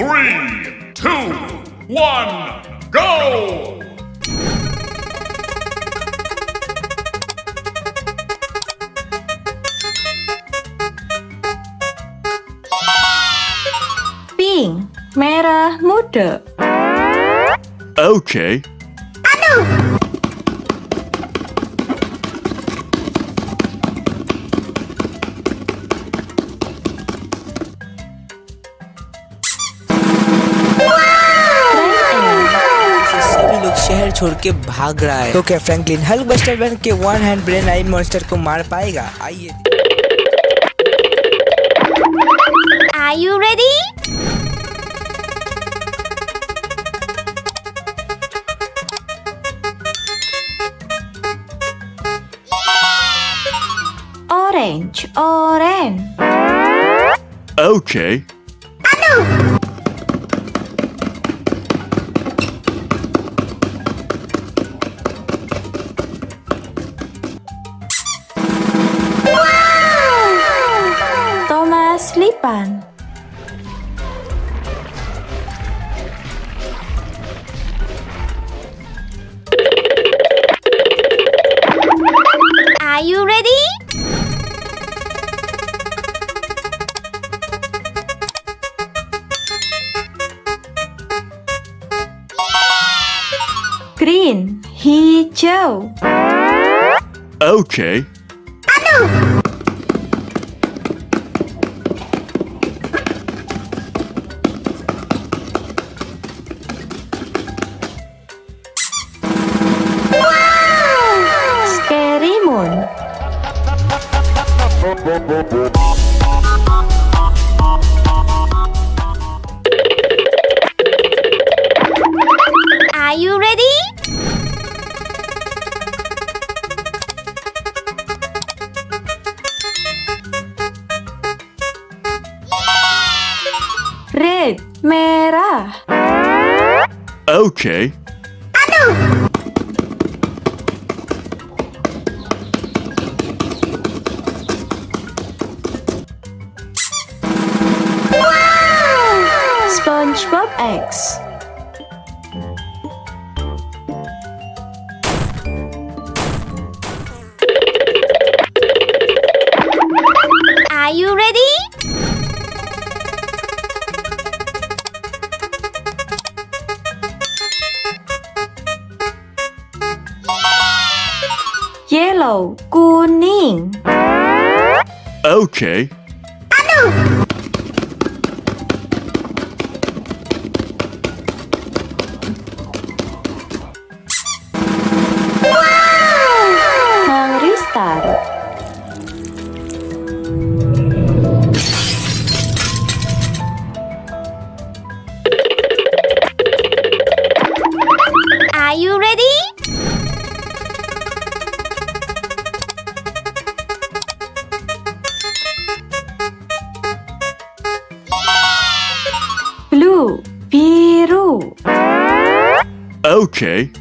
3, 2, 1, go! Pink, merah muda. Okay. सभी लोग शहर छोड़ के भाग रहा है। तो क्या फ्रैंकलिन हल्क बस्टर बन के one hind brain I monster को मार पाएगा? आइए। Are you ready? Orange, orange. Okay. Thomas Lipan. Are you ready? Green, hijau. Okay. Scary moon. Are you ready? Red, merah. Okay. Spongebob Exe. Are you ready? Yellow, kuning. Okay. Hungry Starro. Are you ready? Blue, biru. Okay.